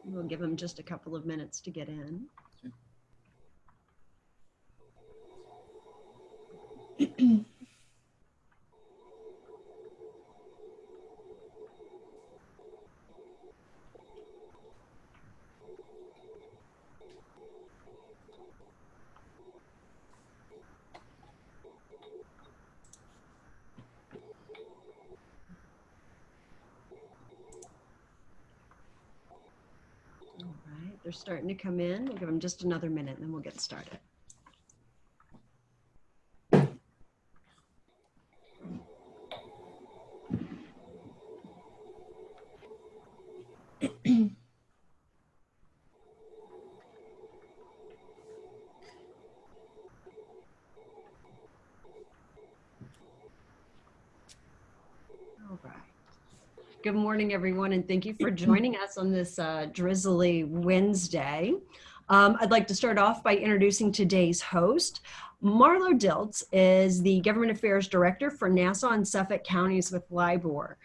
We'll give them just a couple of minutes to get in. All right, they're starting to come in. We'll give them just another minute and then we'll get started. All right. Good morning, everyone, and thank you for joining us on this drizzly Wednesday. I'd like to start off by introducing today's host. Marlo Dilts is the Government Affairs Director for Nassau and Suffolk Counties with LIBOR.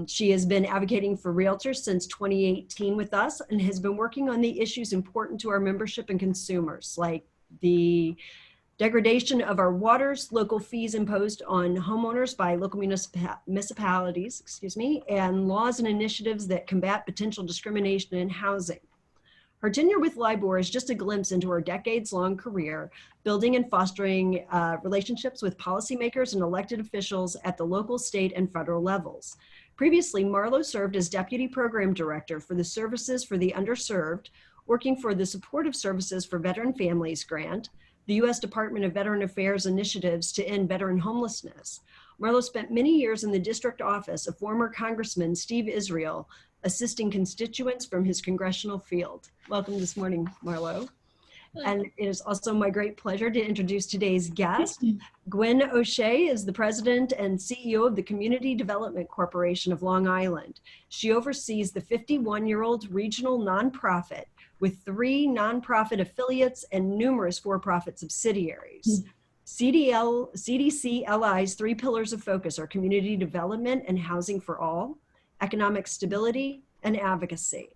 She has been advocating for realtors since 2018 with us and has been working on the issues important to our membership and consumers, like the degradation of our waters, local fees imposed on homeowners by local municipalities, and laws and initiatives that combat potential discrimination in housing. Her tenure with LIBOR is just a glimpse into her decades-long career, building and fostering relationships with policymakers and elected officials at the local, state, and federal levels. Previously, Marlo served as Deputy Program Director for the Services for the Underserved, working for the Supportive Services for Veteran Families grant, the U.S. Department of Veteran Affairs initiatives to end veteran homelessness. Marlo spent many years in the district office of former Congressman Steve Israel, assisting constituents from his congressional field. Welcome this morning, Marlo. And it is also my great pleasure to introduce today's guest. Gwen O'Shea is the President and CEO of the Community Development Corporation of Long Island. She oversees the 51-year-old regional nonprofit with 3 nonprofit affiliates and numerous for-profit subsidiaries. CDC-LI's 3 pillars of focus are community development and housing for all, economic stability, and advocacy.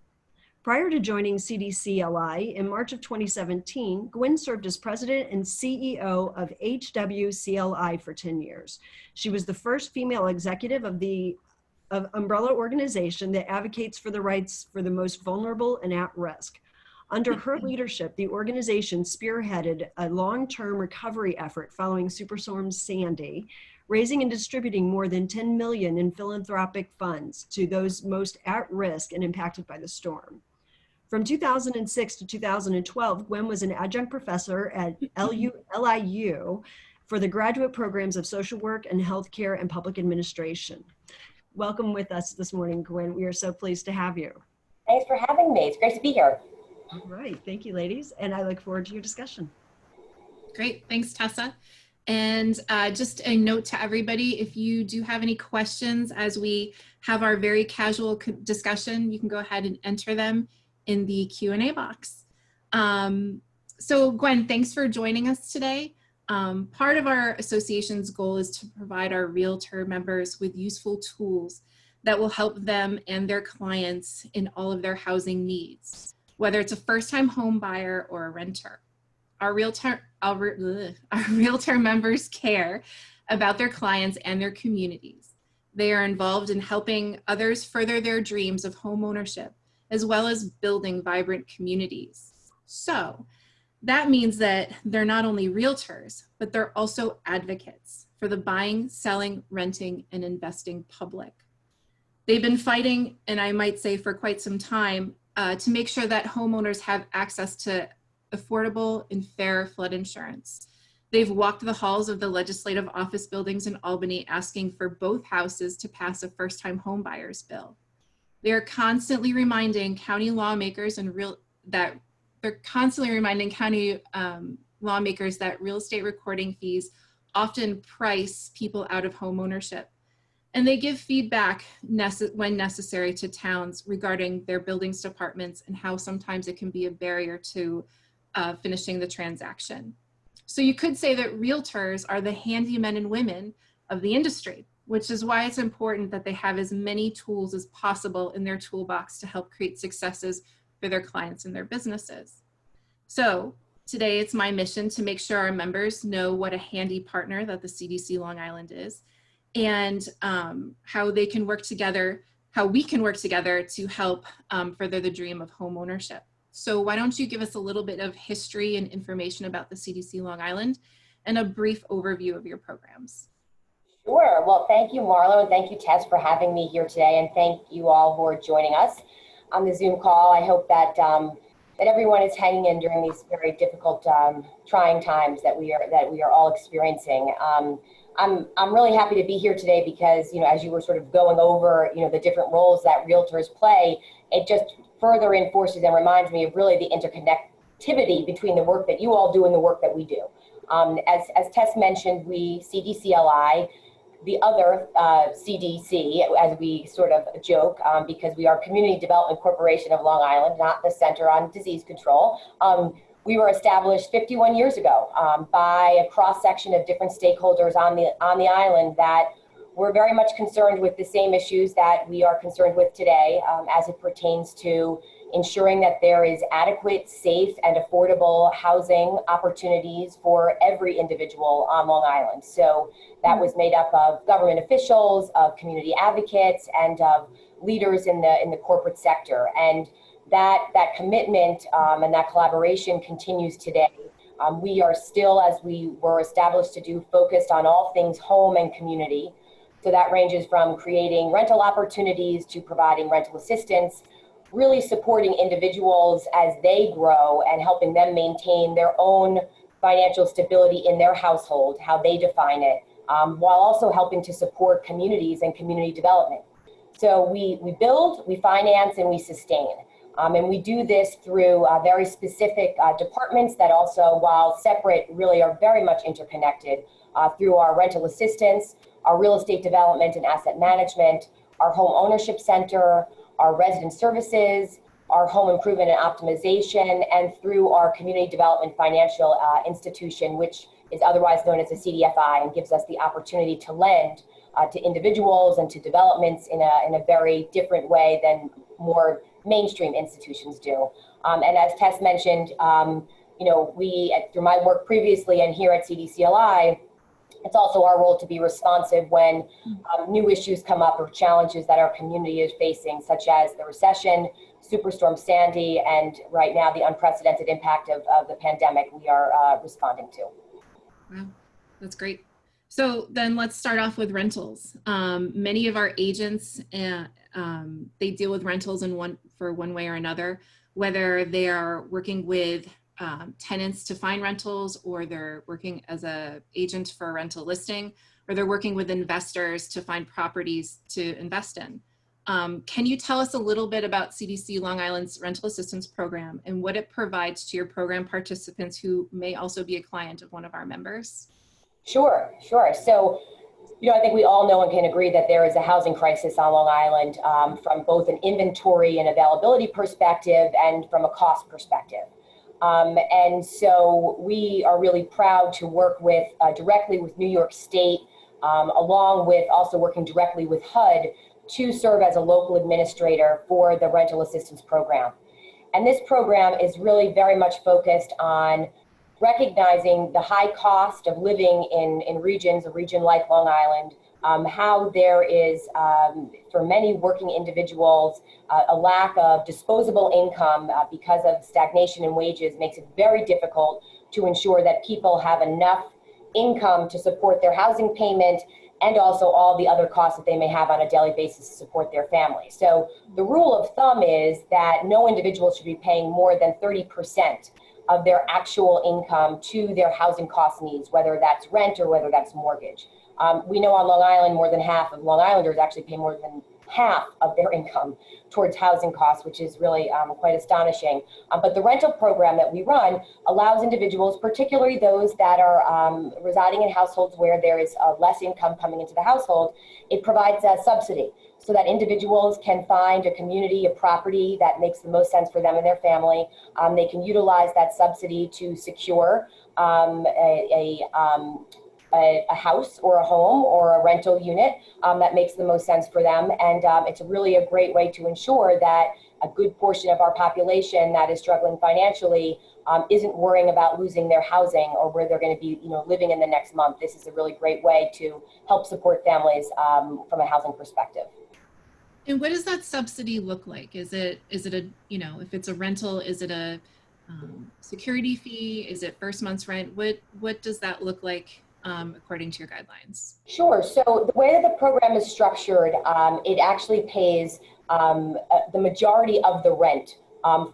Prior to joining CDC-LI in March of 2017, Gwen served as president and CEO of HWCLI for 10 years. She was the first female executive of the umbrella organization that advocates for the rights for the most vulnerable and at risk. Under her leadership, the organization spearheaded a long-term recovery effort following Superstorm Sandy, raising and distributing more than $10 million in philanthropic funds to those most at risk and impacted by the storm. From 2006 to 2012, Gwen was an adjunct professor at LIU for the graduate programs of social work and healthcare and public administration. Welcome with us this morning, Gwen. We are so pleased to have you. Thanks for having me. It's great to be here. All right. Thank you, ladies. And I look forward to your discussion. Great. Thanks, Tessa. And just a note to everybody, if you do have any questions as we have our very casual discussion, you can go ahead and enter them in the Q&A box. So Gwen, thanks for joining us today. Part of our association's goal is to provide our realtor members with useful tools that will help them and their clients in all of their housing needs, whether it's a first-time home buyer or a renter. Our realtor members care about their clients and their communities. They are involved in helping others further their dreams of home ownership, as well as building vibrant communities. So that means that they're not only realtors, but they're also advocates for the buying, selling, renting, and investing public. They've been fighting, and I might say for quite some time, to make sure that homeowners have access to affordable and fair flood insurance. They've walked the halls of the legislative office buildings in Albany asking for both houses to pass a first-time home buyers bill. They are constantly reminding county lawmakers that real estate recording fees often price people out of home ownership. And they give feedback when necessary to towns regarding their buildings departments and how sometimes it can be a barrier to finishing the transaction. So you could say that realtors are the handymen and women of the industry. which is why it's important that they have as many tools as possible in their toolbox to help create successes for their clients and their businesses. So today it's my mission to make sure our members know what a handy partner that the CDC Long Island is, and how they can work together, how we can work together to help further the dream of home ownership. So why don't you give us a little bit of history and information about the CDC Long Island and a brief overview of your programs. Sure. Well, thank you, Marlo, and thank you, Tess, for having me here today, and thank you all who are joining us on the Zoom call. I hope that that everyone is hanging in during these very difficult, trying times that we are all experiencing. I'm really happy to be here today because, as you were sort of going over, the different roles that realtors play, it just further enforces and reminds me of really the interconnectivity between the work that you all do and the work that we do. As Tess mentioned, we, CDCLI, the other CDC, as we sort of joke, because we are Community Development Corporation of Long Island, not the Center on Disease Control. We were established 51 years ago by a cross-section of different stakeholders on the island that were very much concerned with the same issues that we are concerned with today as it pertains to ensuring that there is adequate, safe, and affordable housing opportunities for every individual on Long Island. So that was made up of government officials, of community advocates, and of leaders in the corporate sector. And that commitment and that collaboration continues today. We are still, as we were established to do, focused on all things home and community. So that ranges from creating rental opportunities to providing rental assistance, really supporting individuals as they grow and helping them maintain their own financial stability in their household, how they define it, while also helping to support communities and community development. So we build, we finance, and we sustain. And we do this through very specific departments that also, while separate, really are very much interconnected through our rental assistance, our real estate development and asset management, our home ownership center, our resident services, our home improvement and optimization, and through our community development financial institution, which is otherwise known as a CDFI, and gives us the opportunity to lend to individuals and to developments in a very different way than more mainstream institutions do. And as Tess mentioned, we, through my work previously and here at CDCLI, it's also our role to be responsive when new issues come up or challenges that our community is facing, such as the recession, Superstorm Sandy, and right now the unprecedented impact of the pandemic we are responding to. Wow, that's great. So then let's start off with rentals. Many of our agents, they deal with rentals in one way or another, whether they are working with tenants to find rentals, or they're working as an agent for a rental listing, or they're working with investors to find properties to invest in. Can you tell us a little bit about CDC Long Island's rental assistance program and what it provides to your program participants who may also be a client of one of our members? Sure. So, I think we all know and can agree that there is a housing crisis on Long Island from both an inventory and availability perspective and from a cost perspective. And so we are really proud to work with directly with New York State, along with also working directly with HUD to serve as a local administrator for the rental assistance program. And this program is really very much focused on recognizing the high cost of living in regions, a region like Long Island, how there is, for many working individuals, a lack of disposable income because of stagnation in wages makes it very difficult to ensure that people have enough income to support their housing payment and also all the other costs that they may have on a daily basis to support their family. So the rule of thumb is that no individual should be paying more than 30% of their actual income to their housing cost needs, whether that's rent or whether that's mortgage. We know on Long Island, more than half of Long Islanders actually pay more than half of their income towards housing costs, which is really quite astonishing. But the rental program that we run allows individuals, particularly those that are residing in households where there is less income coming into the household, it provides a subsidy so that individuals can find a community, a property that makes the most sense for them and their family. They can utilize that subsidy to secure a a house or a home or a rental unit that makes the most sense for them. And it's really a great way to ensure that a good portion of our population that is struggling financially isn't worrying about losing their housing or where they're going to be, living in the next month. This is a really great way to help support families from a housing perspective. And what does that subsidy look like? Is it a, if it's a rental, is it a security fee? Is it first month's rent? What does that look like according to your guidelines? Sure. So the way that the program is structured, it actually pays the majority of the rent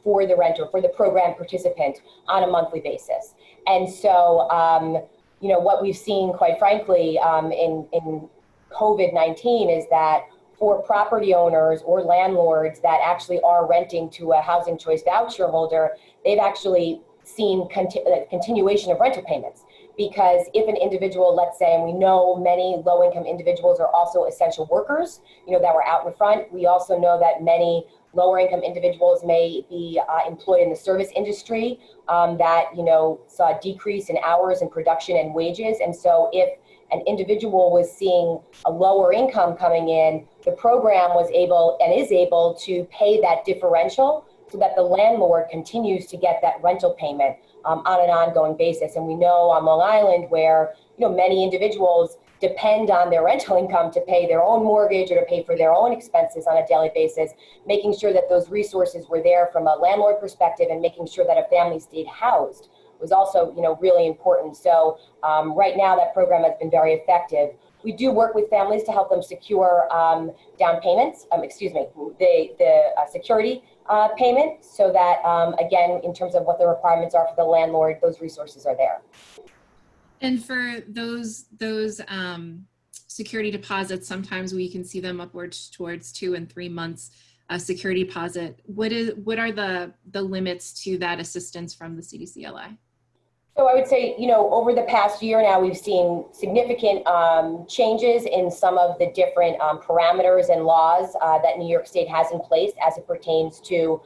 for the renter, for the program participant on a monthly basis. And so, what we've seen, quite frankly, in COVID-19 is that for property owners or landlords that actually are renting to a housing choice voucher holder, they've actually seen continuation of rental payments. Because if an individual, let's say, and we know many low-income individuals are also essential workers, that were out in front. We also know that many lower-income individuals may be employed in the service industry that, saw a decrease in hours and production and wages. And so if an individual was seeing a lower income coming in, the program was able and is able to pay that differential so that the landlord continues to get that rental payment on an ongoing basis. And we know on Long Island where, many individuals depend on their rental income to pay their own mortgage or to pay for their own expenses on a daily basis, making sure that those resources were there from a landlord perspective and making sure that a family stayed housed was also, really important. So right now that program has been very effective. We do work with families to help them secure down payments, the security payment, so that, again, in terms of what the requirements are for the landlord, those resources are there. And for those security deposits, sometimes we can see them upwards towards 2 and 3 months security deposit. What are the limits to that assistance from the CDCLI? So I would say, over the past year now, we've seen significant changes in some of the different parameters and laws that New York State has in place as it pertains to,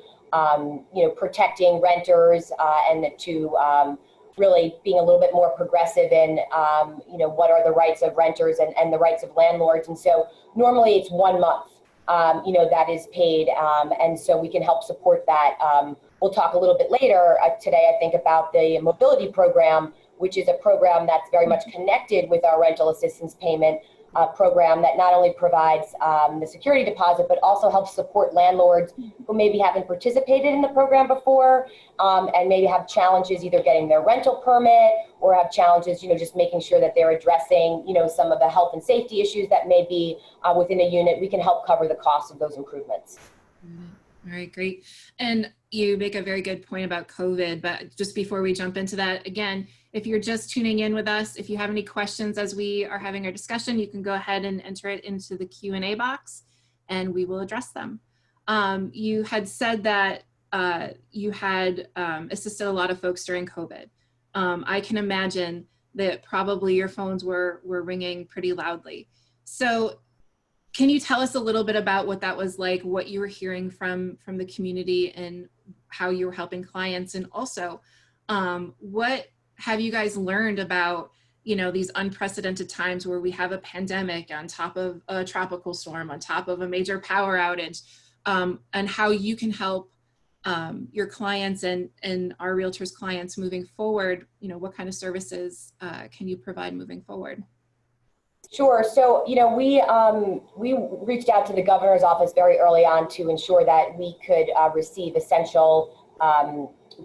protecting renters and to really being a little bit more progressive in, what are the rights of renters and the rights of landlords. And so normally it's 1 month, that is paid. And so we can help support that. We'll talk a little bit later today, I think, about the mobility program, which is a program that's very much connected with our rental assistance payment program that not only provides the security deposit, but also helps support landlords who maybe haven't participated in the program before and maybe have challenges either getting their rental permit or have challenges, just making sure that they're addressing, some of the health and safety issues that may be within a unit. We can help cover the cost of those improvements. All right, great. And you make a very good point about COVID, but just before we jump into that, again, if you're just tuning in with us, if you have any questions as we are having our discussion, you can go ahead and enter it into the Q&A box and we will address them. You had said that you had assisted a lot of folks during COVID. I can imagine that probably your phones were ringing pretty loudly. So can you tell us a little bit about what that was like, what you were hearing from the community and how you were helping clients? And also, what have you guys learned about, these unprecedented times where we have a pandemic on top of a tropical storm, on top of a major power outage, and how you can help your clients and our realtors' clients moving forward? What kind of services can you provide moving forward? Sure. So, we reached out to the governor's office very early on to ensure that we could receive essential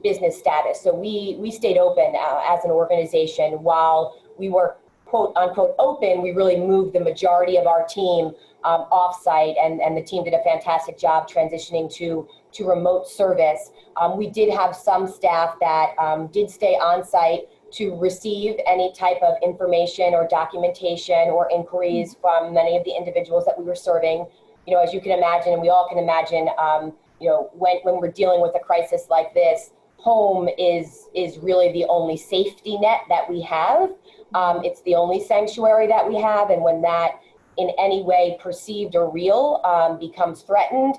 business status. So we stayed open as an organization while we were quote unquote open. We really moved the majority of our team off-site, and the team did a fantastic job transitioning to remote service. We did have some staff that did stay on-site to receive any type of information or documentation or inquiries from many of the individuals that we were serving. As you can imagine, and we all can imagine, when we're dealing with a crisis like this, home is really the only safety net that we have. It's the only sanctuary that we have, and when that in any way perceived or real becomes threatened,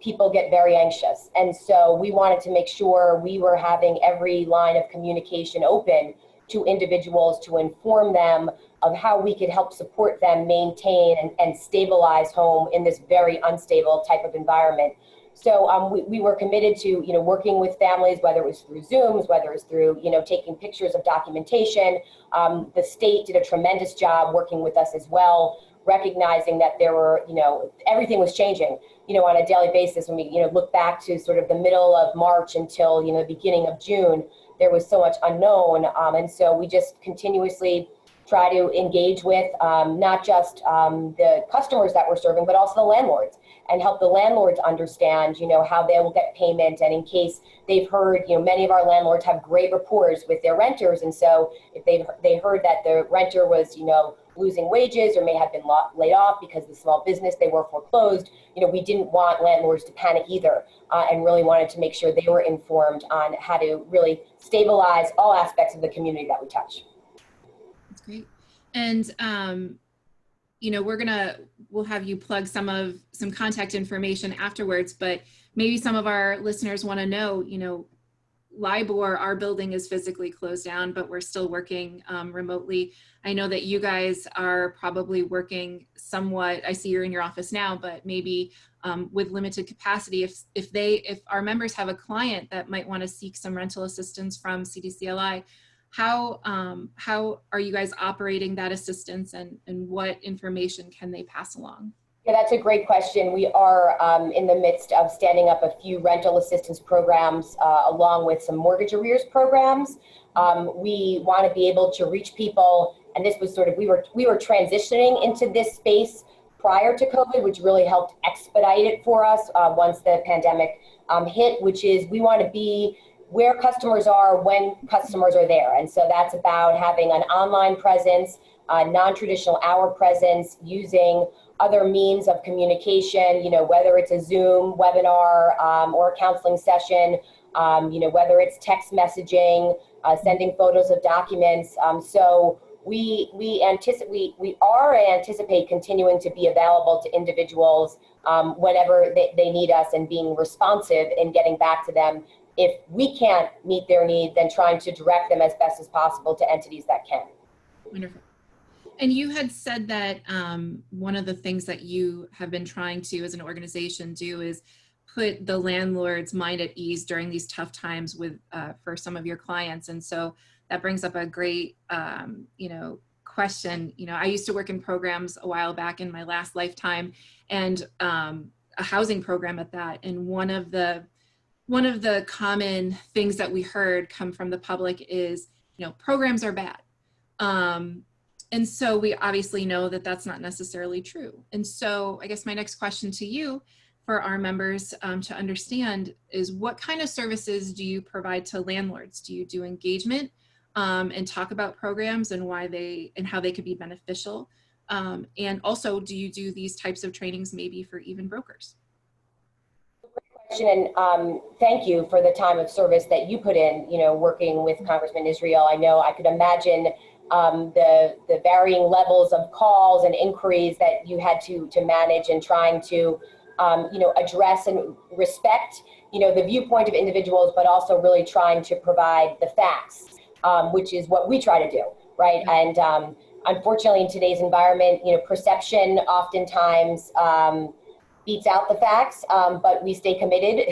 people get very anxious. And so we wanted to make sure we were having every line of communication open to individuals to inform them of how we could help support them maintain and stabilize home in this very unstable type of environment. So we were committed to, working with families, whether it was through Zooms, whether it was through, taking pictures of documentation. The state did a tremendous job working with us as well, recognizing that there were, everything was changing, on a daily basis. When we, look back to sort of the middle of March until, the beginning of June, there was so much unknown. And so we just continuously try to engage with not just the customers that we're serving, but also the landlords, and help the landlords understand, how they will get payment. And in case they've heard, many of our landlords have great rapport with their renters. And so if they heard that the renter was, losing wages or may have been laid off because the small business they were foreclosed, we didn't want landlords to panic either, and really wanted to make sure they were informed on how to really stabilize all aspects of the community that we touch. That's great. And, we'll have you plug some contact information afterwards, but maybe some of our listeners want to know, LIBOR, our building is physically closed down, but we're still working remotely. I know that you guys are probably working somewhat, I see you're in your office now, but maybe with limited capacity. If our members have a client that might want to seek some rental assistance from CDCLI, how are you guys operating that assistance, and what information can they pass along? Yeah, that's a great question. We are in the midst of standing up a few rental assistance programs along with some mortgage arrears programs. We want to be able to reach people, and this was sort of, we were transitioning into this space prior to COVID, which really helped expedite it for us once the pandemic hit, which is we want to be where customers are when customers are there. And so that's about having an online presence, non-traditional hour presence, using other means of communication, whether it's a Zoom webinar or a counseling session, whether it's text messaging, sending photos of documents. So we anticipate continuing to be available to individuals whenever they need us, and being responsive in getting back to them. If we can't meet their need, then trying to direct them as best as possible to entities that can. Wonderful. And you had said that one of the things that you have been trying to, as an organization, do is put the landlord's mind at ease during these tough times with for some of your clients. And so that brings up a great, question. I used to work in programs a while back in my last lifetime, and a housing program at that. And one of the common things that we heard come from the public is, programs are bad. And so we obviously know that that's not necessarily true. And so I guess my next question to you, for our members to understand, is what kind of services do you provide to landlords? Do you do engagement and talk about programs and how they could be beneficial? And also, do you do these types of trainings maybe for even brokers? And thank you for the time of service that you put in, working with Congressman Israel. I know I could imagine the varying levels of calls and inquiries that you had to manage, and trying to, address and respect, the viewpoint of individuals, but also really trying to provide the facts, which is what we try to do, right? And unfortunately, in today's environment, perception oftentimes beats out the facts, but we stay committed,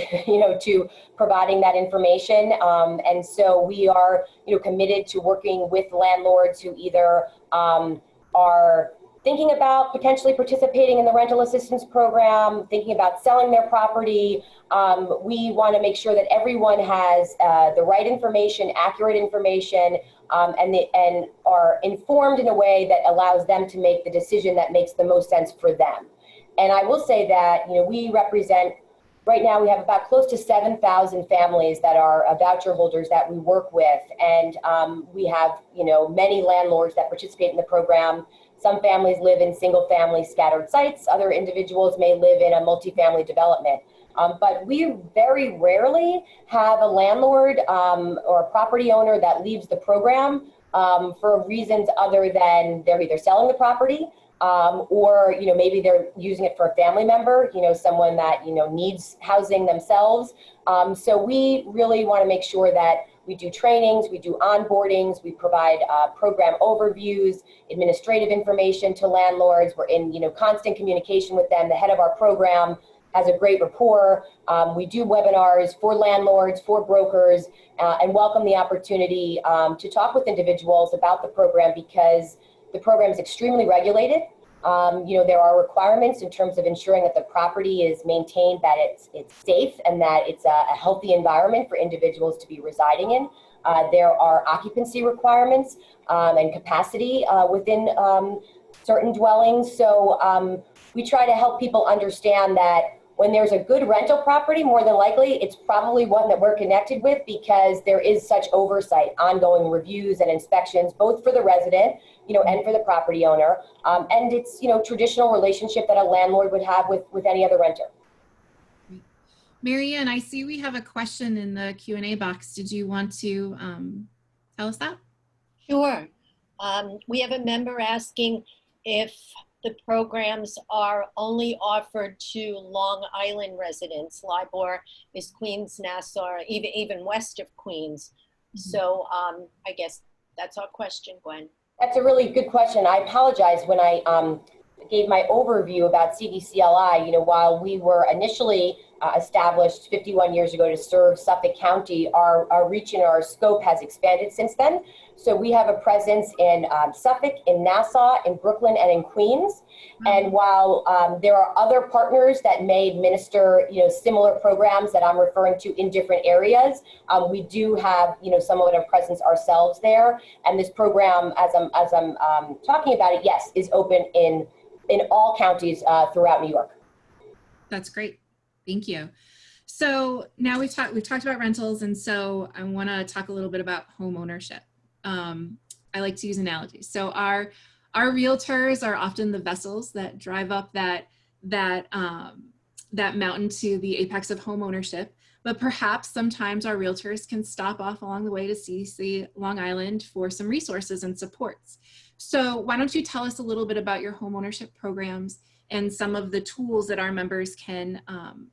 to providing that information. And so we are, committed to working with landlords who either are thinking about potentially participating in the rental assistance program, thinking about selling their property. We want to make sure that everyone has the right information, accurate information, and are informed in a way that allows them to make the decision that makes the most sense for them. And I will say that, we represent, right now we have about close to 7,000 families that are voucher holders that we work with. And we have, many landlords that participate in the program. Some families live in single family scattered sites. Other individuals may live in a multifamily development. But we very rarely have a landlord or a property owner that leaves the program for reasons other than they're either selling the property, or, maybe they're using it for a family member, someone that, needs housing themselves. So we really want to make sure that We do trainings, we do onboardings, we provide program overviews, administrative information to landlords. We're in, constant communication with them. The head of our program has a great rapport. We do webinars for landlords, for brokers, and welcome the opportunity to talk with individuals about the program, because the program is extremely regulated. There are requirements in terms of ensuring that the property is maintained, that it's safe, and that it's a healthy environment for individuals to be residing in. There are occupancy requirements and capacity within certain dwellings. So we try to help people understand that when there's a good rental property, more than likely, it's probably one that we're connected with, because there is such oversight, ongoing reviews and inspections, both for the resident, and for the property owner. And it's, traditional relationship that a landlord would have with any other renter. Marianne, I see we have a question in the Q&A box. Did you want to tell us that? Sure. We have a member asking if the programs are only offered to Long Island residents. LIBOR is Queens, Nassau, even west of Queens. So I guess that's our question, Gwen. That's a really good question. I apologize when I gave my overview about CDCLI. While we were initially established 51 years ago to serve Suffolk County, our reach and our scope has expanded since then. So we have a presence in Suffolk, in Nassau, in Brooklyn, and in Queens. And while there are other partners that may administer, similar programs that I'm referring to in different areas, we do have, somewhat of a presence ourselves there. And this program, as I'm talking about it, yes, is open in all counties throughout New York. That's great. Thank you. So now we've talked about rentals, and so I want to talk a little bit about home ownership. I like to use analogies. So our realtors are often the vessels that drive up that mountain to the apex of home ownership. But perhaps sometimes our realtors can stop off along the way to CDC Long Island for some resources and supports. So why don't you tell us a little bit about your home ownership programs and some of the tools that our members can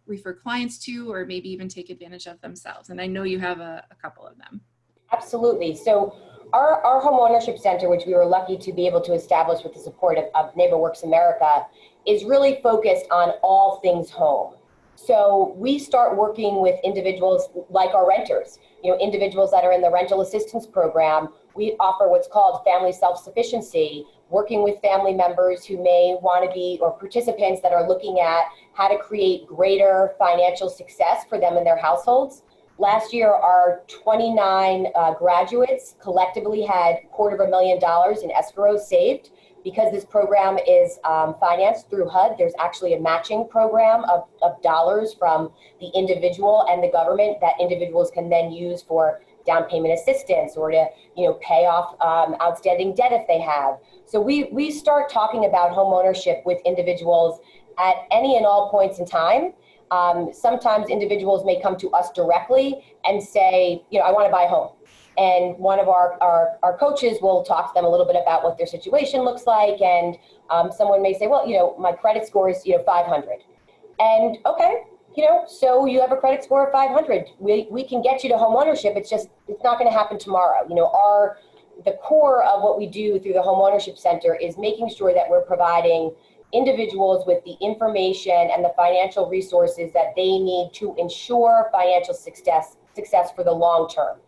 refer clients to, or maybe even take advantage of themselves. And I know you have a couple of them. Absolutely. So our home ownership center, which we were lucky to be able to establish with the support of NeighborWorks America, is really focused on all things home. So we start working with individuals like our renters, individuals that are in the rental assistance program. We offer what's called family self-sufficiency, working with family members who may want to be, or participants that are looking at how to create greater financial success for them in their households. Last year, our 29 graduates collectively had $250,000 in escrow saved. Because this program is financed through HUD, there's actually a matching program of dollars from the individual and the government that individuals can then use for down payment assistance, or to pay off outstanding debt if they have. So we start talking about home ownership with individuals at any and all points in time. Sometimes individuals may come to us directly and say, I want to buy a home. And one of our coaches will talk to them a little bit about what their situation looks like. And someone may say, well, my credit score is, 500. And okay, so you have a credit score of 500. We can get you to home ownership. It's not going to happen tomorrow. The core of what we do through the home ownership center is making sure that we're providing individuals with the information and the financial resources that they need to ensure financial success for the long term.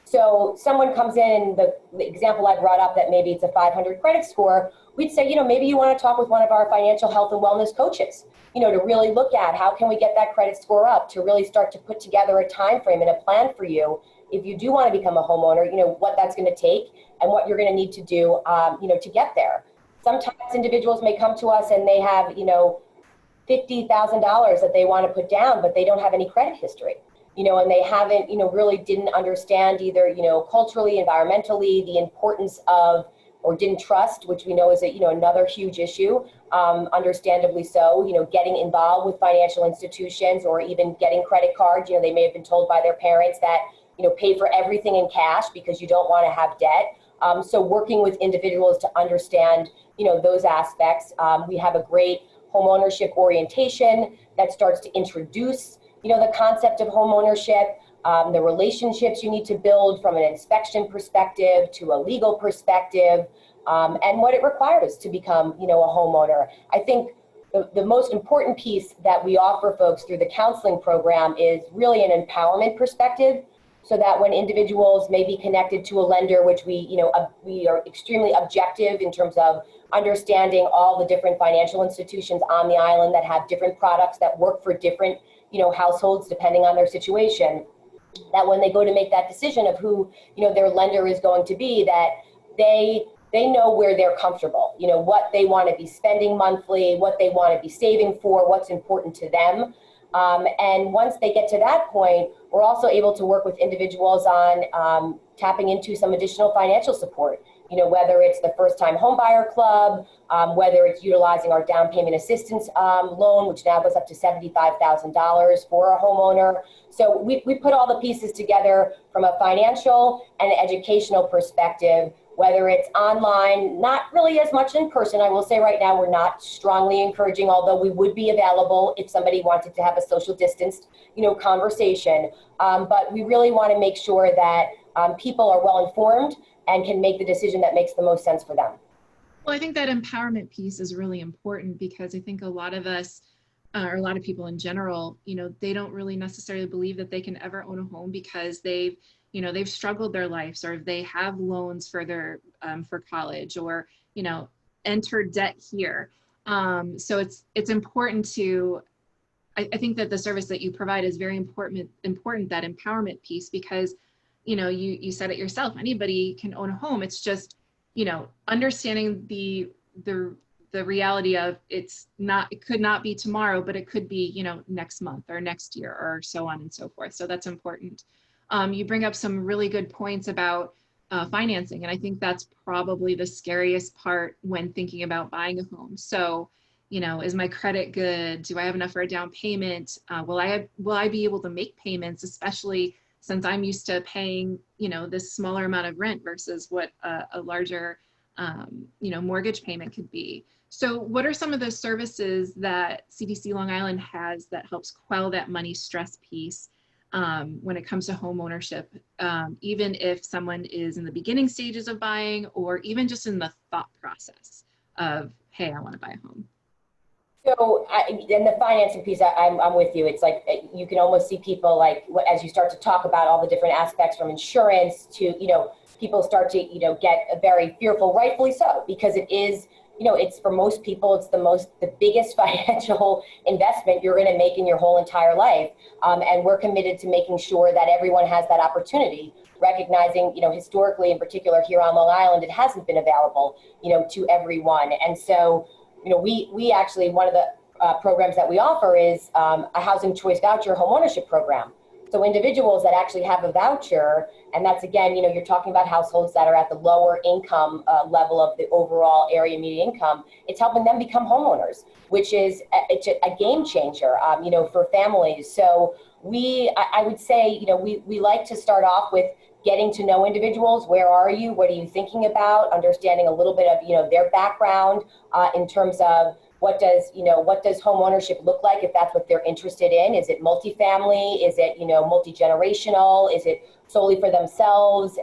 So someone comes in, the example I brought up that maybe it's a 500 credit score, we'd say, maybe you want to talk with one of our financial health and wellness coaches, to really look at how can we get that credit score up, to really start to put together a time frame and a plan for you if you do want to become a homeowner, what that's going to take and what you're going to need to do, to get there. Sometimes individuals may come to us and they have, $50,000 that they want to put down, but they don't have any credit history. And they haven't, really didn't understand either, culturally, environmentally, the importance of, or didn't trust, which we know is another huge issue, understandably so, getting involved with financial institutions or even getting credit cards. They may have been told by their parents that, pay for everything in cash because you don't want to have debt. So working with individuals to understand, those aspects. We have a great home ownership orientation that starts to introduce the concept of home ownership. the relationships you need to build from an inspection perspective to a legal perspective, and what it requires to become, a homeowner. I think the most important piece that we offer folks through the counseling program is really an empowerment perspective, so that when individuals may be connected to a lender, which we are extremely objective in terms of understanding all the different financial institutions on the island that have different products that work for different, households depending on their situation, that when they go to make that decision of who, their lender is going to be, that they know where they're comfortable, what they want to be spending monthly, what they want to be saving for, what's important to them. And once they get to that point, we're also able to work with individuals on tapping into some additional financial support, whether it's the first-time homebuyer club, whether it's utilizing our down payment assistance loan, which now goes up to $75,000 for a homeowner. So we put all the pieces together from a financial and educational perspective, whether it's online, not really as much in person. I will say right now we're not strongly encouraging, although we would be available if somebody wanted to have a social distanced, conversation. But we really want to make sure that people are well informed and can make the decision that makes the most sense for them. Well, I think that empowerment piece is really important, because I think a lot of us, or a lot of people in general, they don't really necessarily believe that they can ever own a home because they've struggled their lives, or they have loans for their for college, or entered debt here. So it's important to. I think that the service that you provide is very important. That empowerment piece, because you said it yourself. Anybody can own a home. It's just understanding the reality of it could not be tomorrow, but it could be next month or next year or so on and so forth. So that's important. You bring up some really good points about financing, and I think that's probably the scariest part when thinking about buying a home. So, is my credit good? Do I have enough for a down payment? Will I be able to make payments, especially since I'm used to paying, this smaller amount of rent versus what a larger, mortgage payment could be. So what are some of the services that CDC Long Island has that helps quell that money stress piece when it comes to home ownership, even if someone is in the beginning stages of buying, or even just in the thought process of, hey, I want to buy a home? So, and the financing piece, I'm with you. It's like you can almost see people as you start to talk about all the different aspects from insurance to, people start to, get very fearful, rightfully so, because it is, it's for most people, it's the biggest financial investment you're going to make in your whole entire life. And we're committed to making sure that everyone has that opportunity, recognizing, historically, in particular here on Long Island, it hasn't been available, to everyone. And so, we actually, one of the programs that we offer is a housing choice voucher homeownership program. So individuals that actually have a voucher, and that's again, you're talking about households that are at the lower income level of the overall area median income, it's helping them become homeowners, which is it's a game changer, for families. So I would say, we like to start off with getting to know individuals. Where are you? What are you thinking about? Understanding a little bit of, their background in terms of what does home ownership look like if that's what they're interested in? Is it multifamily? Is it, multi-generational? Is it solely for themselves?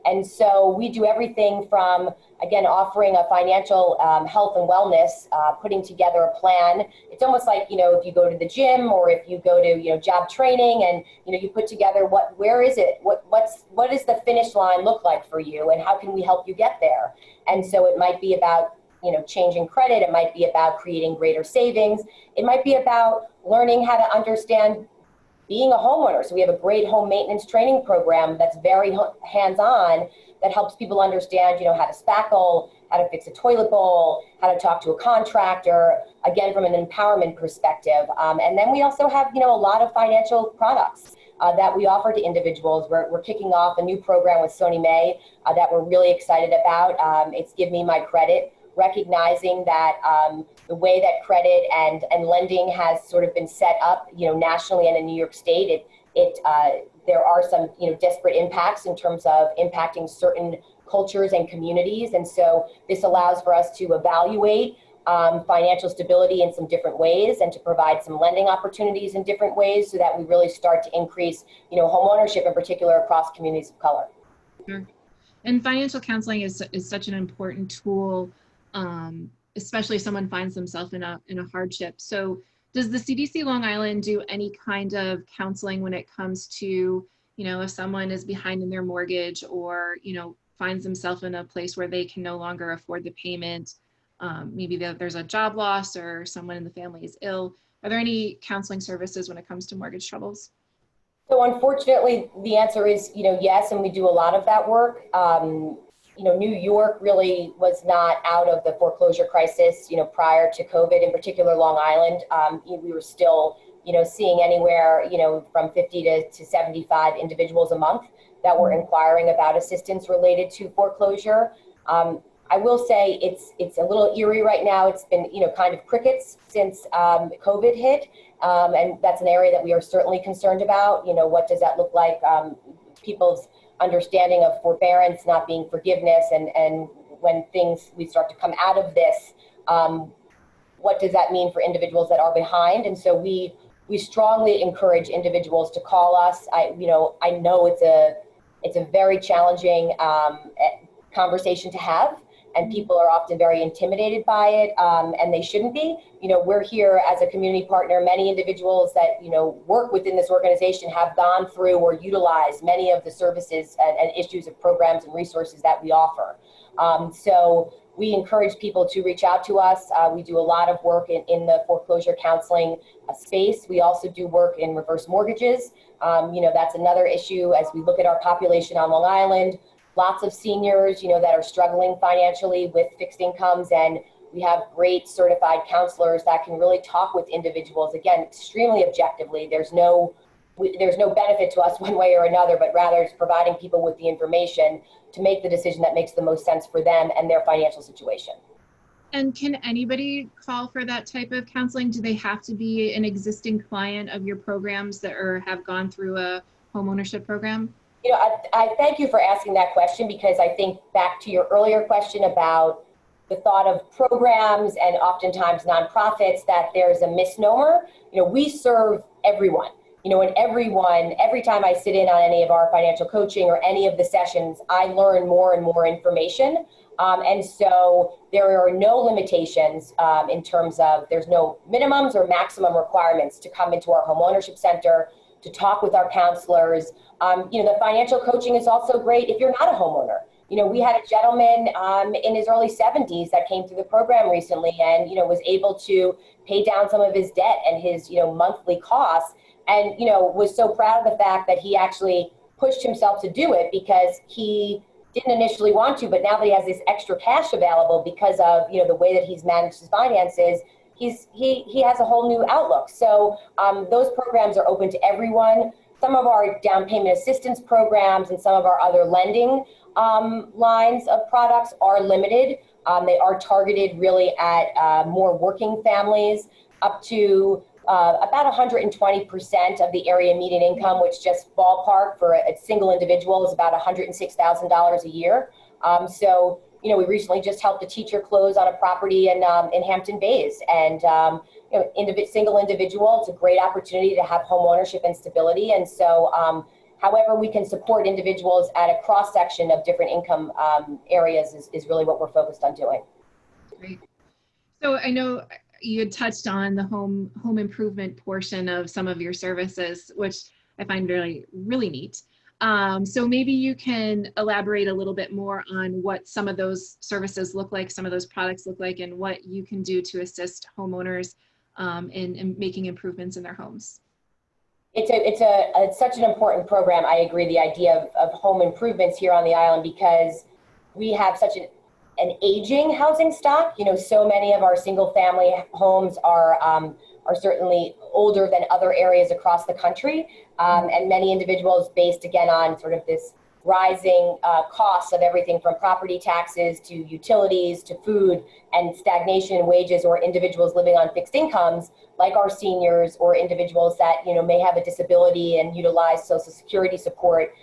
And so we do everything from, again, offering a financial health and wellness, putting together a plan. It's almost like, if you go to the gym or if you go to, job training and, you put together where is it? What does the finish line look like for you? And how can we help you get there? And so it might be about, changing credit. It might be about creating greater savings. It might be about learning how to understand being a homeowner. So we have a great home maintenance training program that's very hands-on, that helps people understand, how to spackle, how to fix a toilet bowl, how to talk to a contractor, again, from an empowerment perspective. And then we also have, a lot of financial products that we offer to individuals. We're kicking off a new program with Sony May that we're really excited about. It's Give Me My Credit, recognizing that the way that credit and lending has sort of been set up, nationally and in New York State, there are some, disparate impacts in terms of impacting certain cultures and communities. And so this allows for us to evaluate financial stability in some different ways and to provide some lending opportunities in different ways so that we really start to increase, home ownership in particular across communities of color. Sure. And financial counseling is such an important tool, especially if someone finds themselves in a hardship. So does the CDC Long Island do any kind of counseling when it comes to, if someone is behind in their mortgage or, finds themselves in a place where they can no longer afford the payment? Maybe there's a job loss or someone in the family is ill. Are there any counseling services when it comes to mortgage troubles? So unfortunately, the answer is, yes, and we do a lot of that work. New York really was not out of the foreclosure crisis, prior to COVID, in particular Long Island. We were still, seeing anywhere, from 50 to 75 individuals a month that were inquiring about assistance related to foreclosure. I will say it's a little eerie right now. It's been, kind of crickets since COVID hit. And that's an area that we are certainly concerned about. What does that look like? People's understanding of forbearance not being forgiveness, and when we start to come out of this, what does that mean for individuals that are behind? And so we strongly encourage individuals to call us. I know it's a very challenging conversation to have, and people are often very intimidated by it, and they shouldn't be. We're here as a community partner. Many individuals that, work within this organization have gone through or utilized many of the services and issues of programs and resources that we offer. So we encourage people to reach out to us. We do a lot of work in the foreclosure counseling space. We also do work in reverse mortgages. That's another issue as we look at our population on Long Island. Lots of seniors, that are struggling financially with fixed incomes, and we have great certified counselors that can really talk with individuals, again, extremely objectively. There's no benefit to us one way or another, but rather it's providing people with the information to make the decision that makes the most sense for them and their financial situation. And can anybody call for that type of counseling? Do they have to be an existing client of your programs that have gone through a homeownership program? I thank you for asking that question, because I think back to your earlier question about the thought of programs and oftentimes nonprofits, that there's a misnomer. We serve everyone, and every time I sit in on any of our financial coaching or any of the sessions, I learn more and more information. And so there are no limitations in terms of there's no minimums or maximum requirements to come into our homeownership center, to talk with our counselors. The financial coaching is also great if you're not a homeowner. We had a gentleman in his early 70s that came through the program recently and, was able to pay down some of his debt and his, monthly costs, and, was so proud of the fact that he actually pushed himself to do it because he didn't initially want to, but now that he has this extra cash available because of, the way that he's managed his finances, he has a whole new outlook. So those programs are open to everyone. Some of our down payment assistance programs and some of our other lending lines of products are limited. They are targeted really at more working families, up to about 120% of the area median income, which just ballpark for a single individual is about $106,000 a year. So we recently just helped a teacher close on a property in Hampton Bays, and single individual. It's a great opportunity to have home ownership and stability. And so, however we can support individuals at a cross section of different income areas is really what we're focused on doing. Great. So I know you had touched on the home improvement portion of some of your services, which I find really, really neat. So maybe you can elaborate a little bit more on what some of those services look like, some of those products look like, and what you can do to assist homeowners in making improvements in their homes. It's such an important program. I agree, the idea of home improvements here on the island, because we have such an aging housing stock. So many of our single family homes are certainly older than other areas across the country. And many individuals, based again on sort of this rising costs of everything from property taxes to utilities to food, and stagnation in wages, or individuals living on fixed incomes, like our seniors or individuals that may have a disability and utilize Social Security support,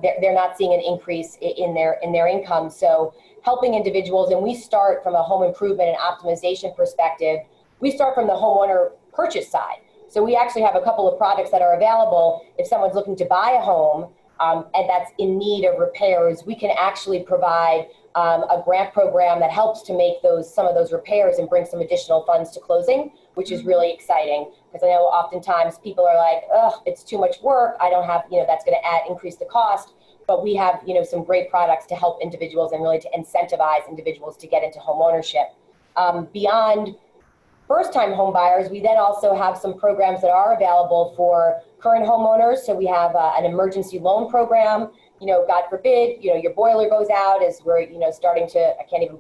they're not seeing an increase in their income. So helping individuals, and we start from a home improvement and optimization perspective. We start from the homeowner purchase side. So we actually have a couple of products that are available if someone's looking to buy a home and that's in need of repairs. We can actually provide a grant program that helps to make some of those repairs and bring some additional funds to closing, which is really exciting, because I know oftentimes people are like, "Ugh, it's too much work. I don't have, that's going to increase the cost." But we have, some great products to help individuals and really to incentivize individuals to get into home ownership. Beyond first-time home buyers, we then also have some programs that are available for current homeowners. So we have an emergency loan program. God forbid, your boiler goes out as we're, starting to, I can't even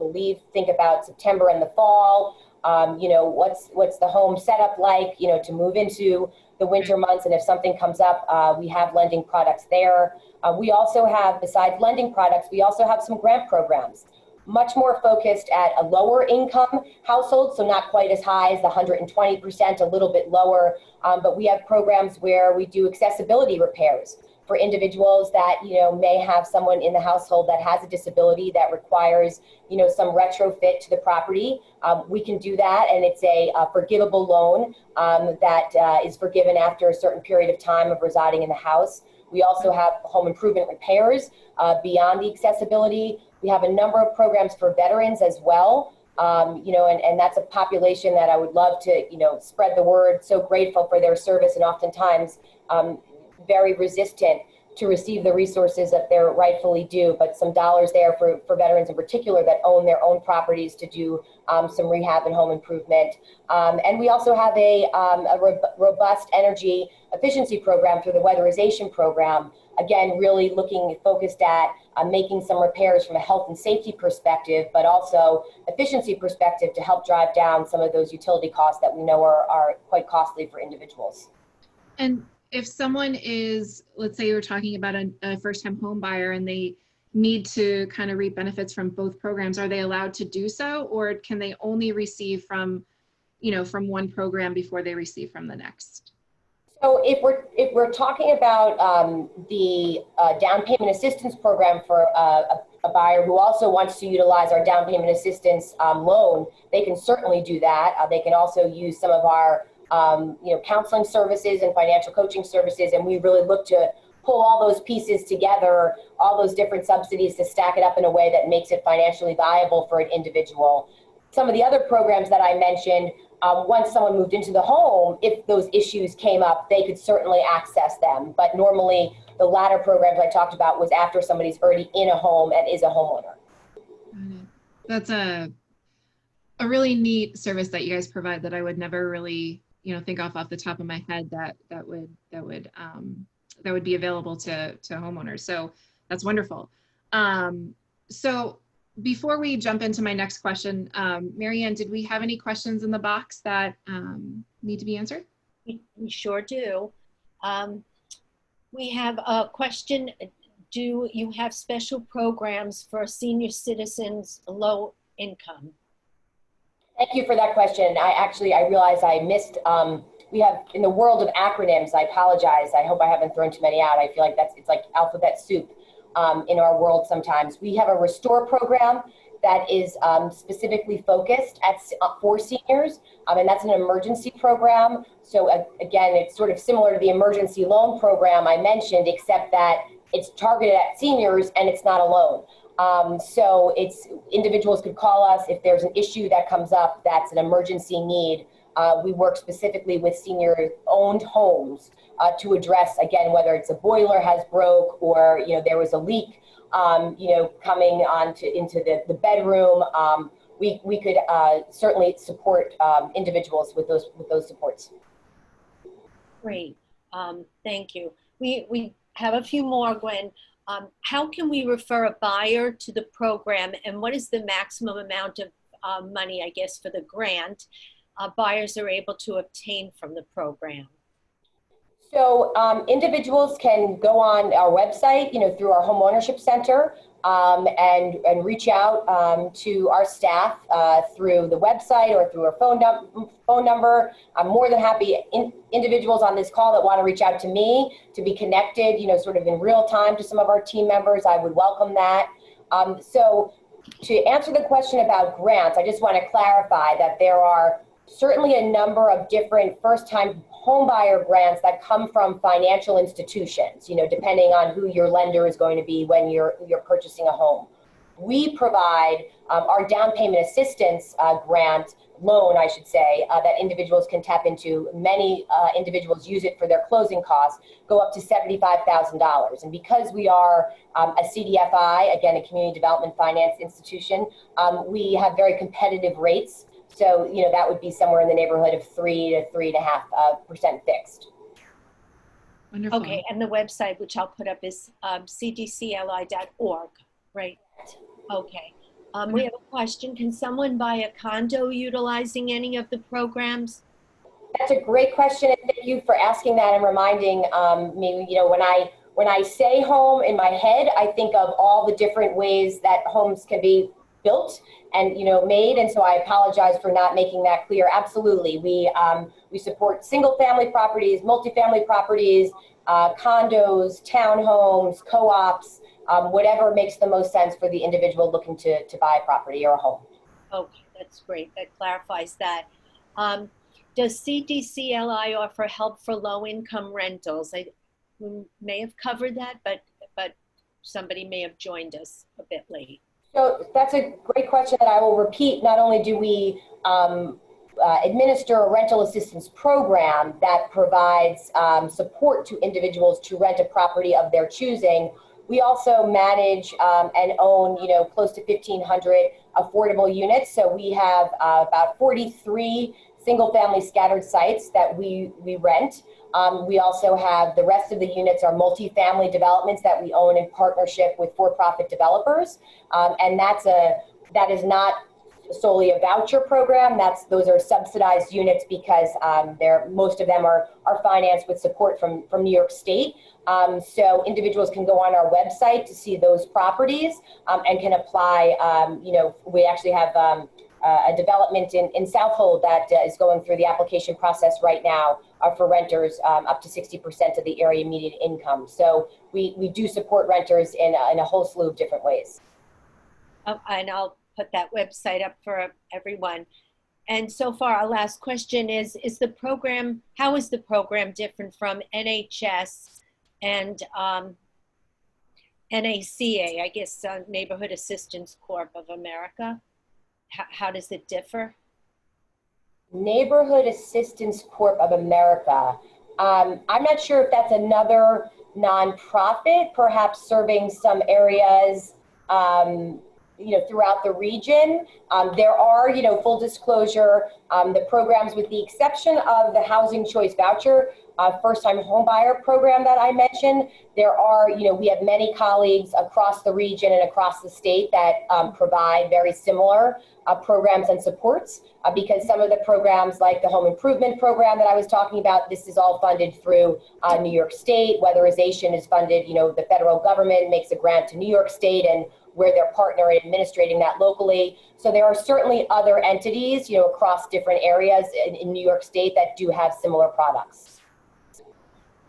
think about September and the fall. What's the home setup like, to move into the winter months. And if something comes up, we have lending products there. We also have, besides lending products, we also have some grant programs, much more focused at a lower income household, so not quite as high as the 120%, a little bit lower. But we have programs where we do accessibility repairs for individuals that, may have someone in the household that has a disability that requires, some retrofit to the property. We can do that, and it's a forgivable loan that is forgiven after a certain period of time of residing in the house. We also have home improvement repairs beyond the accessibility. We have a number of programs for veterans as well, and that's a population that I would love to, spread the word. So grateful for their service, and oftentimes very resistant to receive the resources that they're rightfully due, but some dollars there for veterans in particular that own their own properties to do some rehab and home improvement. And we also have a robust energy efficiency program through the weatherization program. Again, really focused at making some repairs from a health and safety perspective, but also efficiency perspective to help drive down some of those utility costs that we know are quite costly for individuals. And if someone is, let's say you're talking about a first-time home buyer and they need to kind of reap benefits from both programs, are they allowed to do so, or can they only receive from one program before they receive from the next? So if we're talking about the down payment assistance program for a buyer who also wants to utilize our down payment assistance loan, they can certainly do that. They can also use some of our counseling services and financial coaching services, and we really look to pull all those pieces together, all those different subsidies to stack it up in a way that makes it financially viable for an individual. Some of the other programs that I mentioned, once someone moved into the home, if those issues came up, they could certainly access them. But normally, the latter programs I talked about was after somebody's already in a home and is a homeowner. That's a really neat service that you guys provide that I would never really, think off the top of my head that would be available to homeowners. So that's wonderful. So before we jump into my next question, Marianne, did we have any questions in the box that need to be answered? We sure do. We have a question. Do you have special programs for senior citizens low income? Like Thank you for that question. I realize I missed, we have, in the world of acronyms, I apologize. I hope I haven't thrown too many out. I feel like it's like alphabet soup in our world sometimes. We have a Restore program that is specifically focused for seniors, and that's an emergency program. So again, it's sort of similar to the emergency loan program I mentioned, except that it's targeted at seniors and it's not a loan. So individuals could call us if there's an issue that comes up that's an emergency need. We work specifically with senior-owned homes to address, again, whether it's a boiler has broke or there was a leak, coming into the bedroom. We could certainly support individuals with those supports. Great, thank you. We have a few more, Gwen. How can we refer a buyer to the program, and what is the maximum amount of money, I guess, for the grant buyers are able to obtain from the program? So individuals can go on our website, through our home ownership center, and reach out to our staff through the website or through our phone number. I'm more than happy. Individuals on this call that want to reach out to me to be connected, sort of in real time to some of our team members, I would welcome that. So to answer the question about grants, I just want to clarify that there are certainly a number of different first-time homebuyer grants that come from financial institutions, depending on who your lender is going to be when you're purchasing a home. We provide our down payment assistance grant loan, I should say, that individuals can tap into. Many individuals use it for their closing costs, go up to $75,000. And because we are a CDFI, again, a community development finance institution, we have very competitive rates. So, that would be somewhere in the neighborhood of 3 to 3.5% fixed. Wonderful. Okay, and the website, which I'll put up, is cdcli.org, right? Okay. We have a question. Can someone buy a condo utilizing any of the programs? That's a great question, and thank you for asking that and reminding me. When I say home in my head, I think of all the different ways that homes can be built and made, and so I apologize for not making that clear. Absolutely, we support single family properties, multifamily properties, condos, townhomes, co-ops, whatever makes the most sense for the individual looking to buy a property or a home. Okay, that's great. That clarifies that. Does CDCLI offer help for low-income rentals? We may have covered that, but somebody may have joined us a bit late. So that's a great question that I will repeat. Not only do we administer a rental assistance program that provides support to individuals to rent a property of their choosing, we also manage and own, close to 1,500 affordable units. So we have about 43 single-family scattered sites that we rent. We also have the rest of the units are multifamily developments that we own in partnership with for-profit developers, and that is not solely a voucher program. Those are subsidized units because most of them are financed with support from New York State. So individuals can go on our website to see those properties and can apply. We actually have a development in Southold that is going through the application process right now for renters up to 60% of the area median income. So we do support renters in a whole slew of different ways. And I'll put that website up for everyone. And so far, our last question is how is the program different from NHS and NACA, I guess, Neighborhood Assistance Corp of America? How does it differ? Neighborhood Assistance Corp of America. I'm not sure if that's another nonprofit, perhaps serving some areas throughout the region. There are, full disclosure, the programs, with the exception of the Housing Choice Voucher, first-time homebuyer program that I mentioned. There are, we have many colleagues across the region and across the state that provide very similar programs and supports, because some of the programs, like the home improvement program that I was talking about, this is all funded through New York State. Weatherization is funded, the federal government makes a grant to New York State, and where they're partner in administrating that locally. So there are certainly other entities, across different areas in New York State that do have similar products.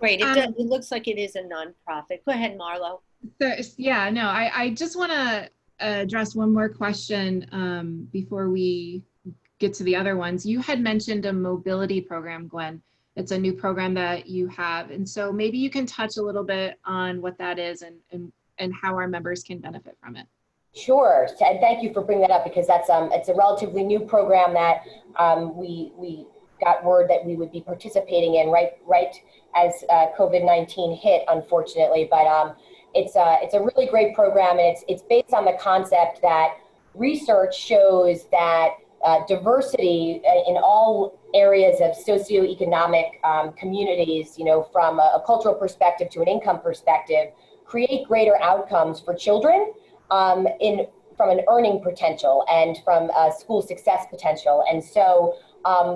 Great. It looks like it is a nonprofit. Go ahead, Marlo. I just want to address one more question before we get to the other ones. You had mentioned a mobility program, Gwen. It's a new program that you have. And so maybe you can touch a little bit on what that is and how our members can benefit from it. Sure, and thank you for bringing that up, because it's a relatively new program that we got word that we would be participating in right as COVID-19 hit, unfortunately. But it's a really great program, and it's based on the concept that research shows that diversity in all areas of socioeconomic communities, from a cultural perspective to an income perspective, create greater outcomes for children from an earning potential and from a school success potential. And so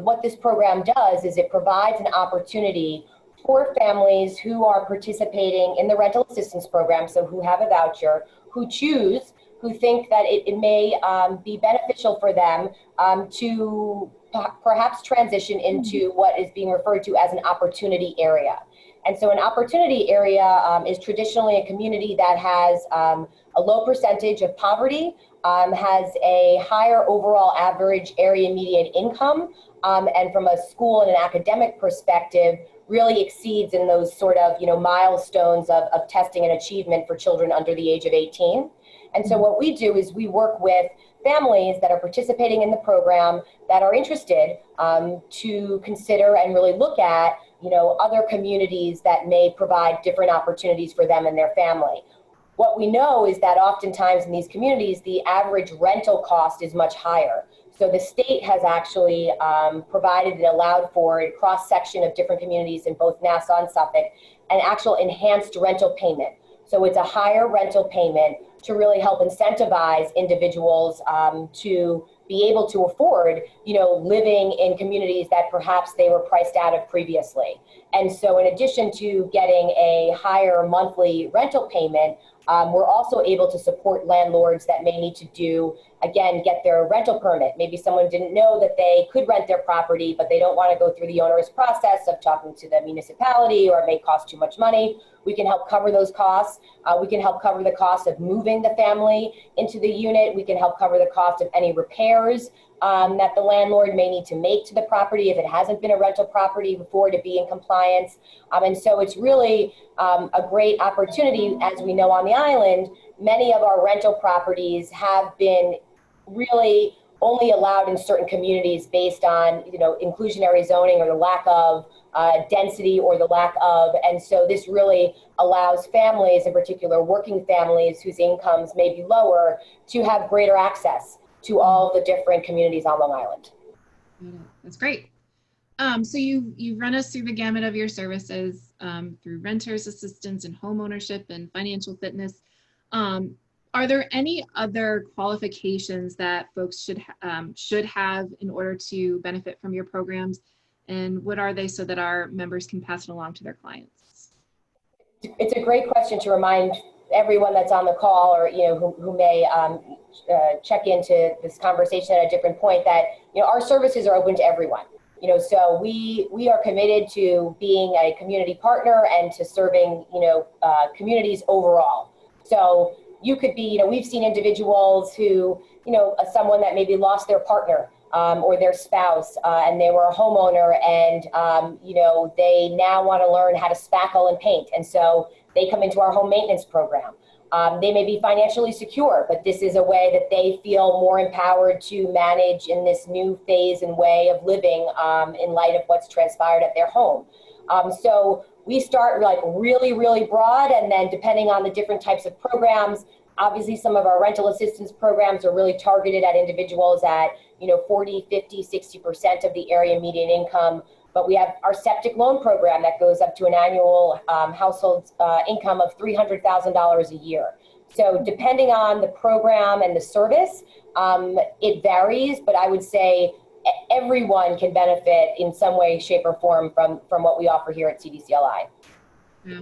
what this program does is it provides an opportunity for families who are participating in the rental assistance program, so who have a voucher, who think that it may be beneficial for them to perhaps transition into what is being referred to as an opportunity area. And so an opportunity area is traditionally a community that has a low percentage of poverty, has a higher overall average area median income, and from a school and an academic perspective, really exceeds in those sort of, milestones of testing and achievement for children under the age of 18. And so what we do is we work with families that are participating in the program that are interested to consider and really look at, other communities that may provide different opportunities for them and their family. What we know is that oftentimes in these communities, the average rental cost is much higher. So the state has actually provided and allowed for a cross-section of different communities in both Nassau and Suffolk, an actual enhanced rental payment. So it's a higher rental payment to really help incentivize individuals to be able to afford, living in communities that perhaps they were priced out of previously. And so in addition to getting a higher monthly rental payment, we're also able to support landlords that may need to get their rental permit. Maybe someone didn't know that they could rent their property, but they don't want to go through the onerous process of talking to the municipality, or it may cost too much money. We can help cover those costs. We can help cover the cost of moving the family into the unit. We can help cover the cost of any repairs that the landlord may need to make to the property if it hasn't been a rental property before to be in compliance. And so it's really a great opportunity. As we know on the island, many of our rental properties have been really only allowed in certain communities based on, inclusionary zoning or the lack of density or the lack of, and so this really allows families, in particular working families whose incomes may be lower, to have greater access to all the different communities on Long Island. That's great. So you've run us through the gamut of your services through renters assistance and home ownership and financial fitness. Are there any other qualifications that folks should have in order to benefit from your programs? And what are they so that our members can pass it along to their clients? It's a great question to remind everyone that's on the call, or who may check into this conversation at a different point, that our services are open to everyone. So we are committed to being a community partner and to serving communities overall. So you could be, we've seen individuals who, someone that maybe lost their partner or their spouse, and they were a homeowner, and they now want to learn how to spackle and paint, and so they come into our home maintenance program. They may be financially secure, but this is a way that they feel more empowered to manage in this new phase and way of living in light of what's transpired at their home. So we start like really, really broad, and then depending on the different types of programs, obviously some of our rental assistance programs are really targeted at individuals at 40, 50, 60% of the area median income. But we have our septic loan program that goes up to an annual household income of $300,000 a year. So depending on the program and the service, it varies, but I would say everyone can benefit in some way, shape, or form from what we offer here at CDCLI. Yeah.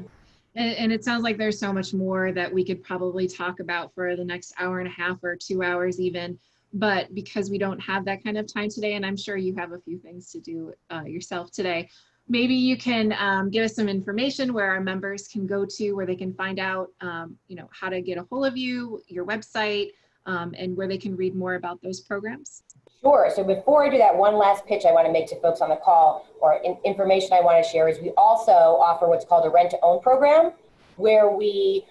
And it sounds like there's so much more that we could probably talk about for the next hour and a half or 2 hours even. But because we don't have that kind of time today, and I'm sure you have a few things to do yourself today, maybe you can give us some information where our members can go to, where they can find out, how to get a hold of you, your website, and where they can read more about those programs. Sure. So before I do that, one last pitch I want to make to folks on the call, or information I want to share, is we also offer what's called a rent-to-own program, where we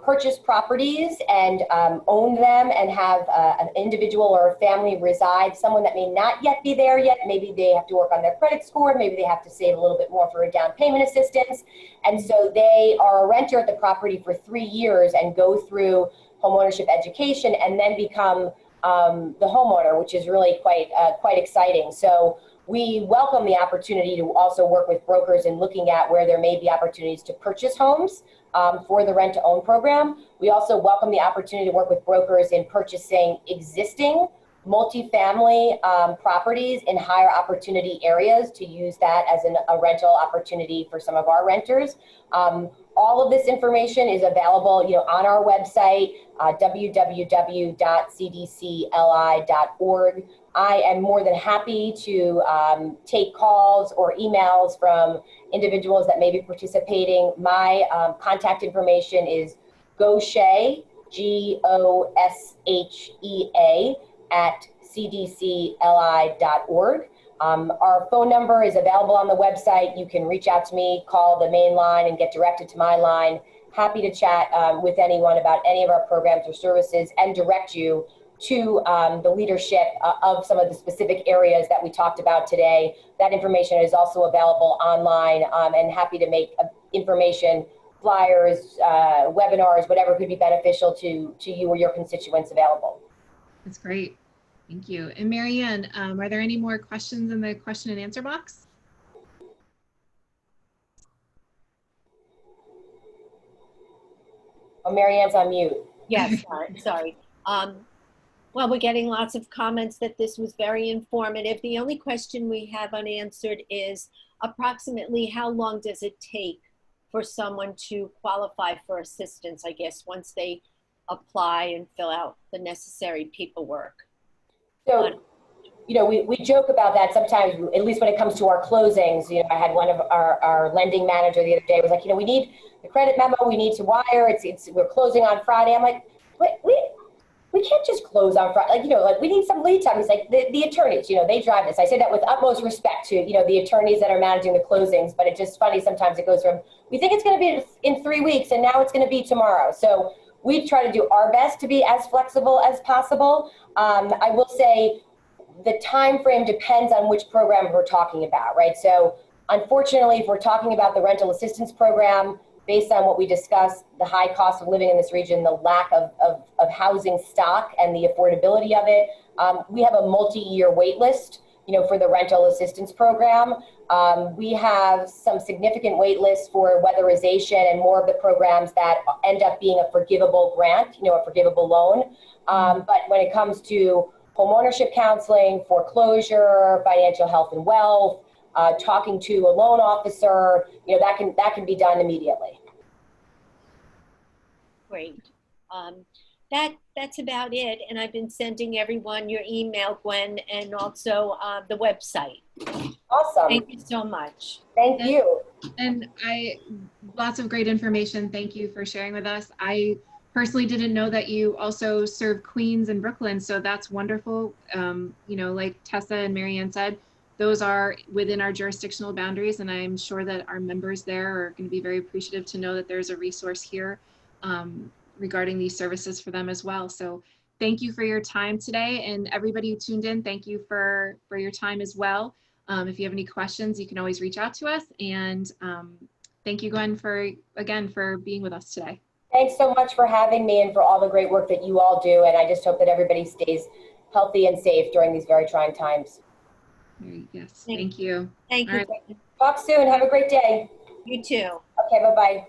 purchase properties and own them, and have an individual or a family reside, someone that may not yet be there yet. Maybe they have to work on their credit score. Maybe they have to save a little bit more for a down payment assistance. And so they are a renter at the property for 3 years and go through homeownership education and then become the homeowner, which is really quite exciting. So we welcome the opportunity to also work with brokers in looking at where there may be opportunities to purchase homes for the rent-to-own program. We also welcome the opportunity to work with brokers in purchasing existing multifamily properties in higher opportunity areas to use that as a rental opportunity for some of our renters. All of this information is available, on our website, www.cdcli.org. I am more than happy to take calls or emails from individuals that may be participating. My contact information is Goshea, GOSHEA, at cdcli.org. Our phone number is available on the website. You can reach out to me, call the main line, and get directed to my line. Happy to chat with anyone about any of our programs or services and direct you to the leadership of some of the specific areas that we talked about today. That information is also available online, and happy to make information, flyers, webinars, whatever could be beneficial to you or your constituents available. That's great. Thank you. And Marianne, are there any more questions in the question and answer box? Oh, Marianne's on mute. Yes, sorry. Well, we're getting lots of comments that this was very informative. The only question we have unanswered is approximately how long does it take for someone to qualify for assistance, I guess, once they apply and fill out the necessary paperwork? So, we joke about that sometimes, at least when it comes to our closings. I had one of our lending manager the other day was like, we need the credit memo, we need to wire, we're closing on Friday. I'm like, we can't just close on Friday. We need some lead time. He's like, the attorneys, they drive this. I say that with utmost respect to, the attorneys that are managing the closings, but it's just funny sometimes it goes from, we think it's going to be in 3 weeks and now it's going to be tomorrow. So we try to do our best to be as flexible as possible. I will say the time frame depends on which program we're talking about, right? So unfortunately, if we're talking about the rental assistance program, based on what we discussed, the high cost of living in this region, the lack of housing stock and the affordability of it, we have a multi-year wait list, for the rental assistance program. We have some significant wait lists for weatherization and more of the programs that end up being a forgivable grant, a forgivable loan. But when it comes to homeownership counseling, foreclosure, financial health and wealth, talking to a loan officer, that can be done immediately. Great. That's about it. And I've been sending everyone your email, Gwen, and also the website. Awesome. Thank you so much. Thank you. And lots of great information. Thank you for sharing with us. I personally didn't know that you also serve Queens and Brooklyn, so that's wonderful. Like Tessa and Marianne said, those are within our jurisdictional boundaries, and I'm sure that our members there are going to be very appreciative to know that there's a resource here regarding these services for them as well. So thank you for your time today, and everybody who tuned in, thank you for your time as well. If you have any questions, you can always reach out to us, and thank you, Gwen, for being with us today. Thanks so much for having me and for all the great work that you all do, and I just hope that everybody stays healthy and safe during these very trying times. Yes, thank you. Thank you. Right. Talk soon. Have a great day. You too. Okay, bye-bye.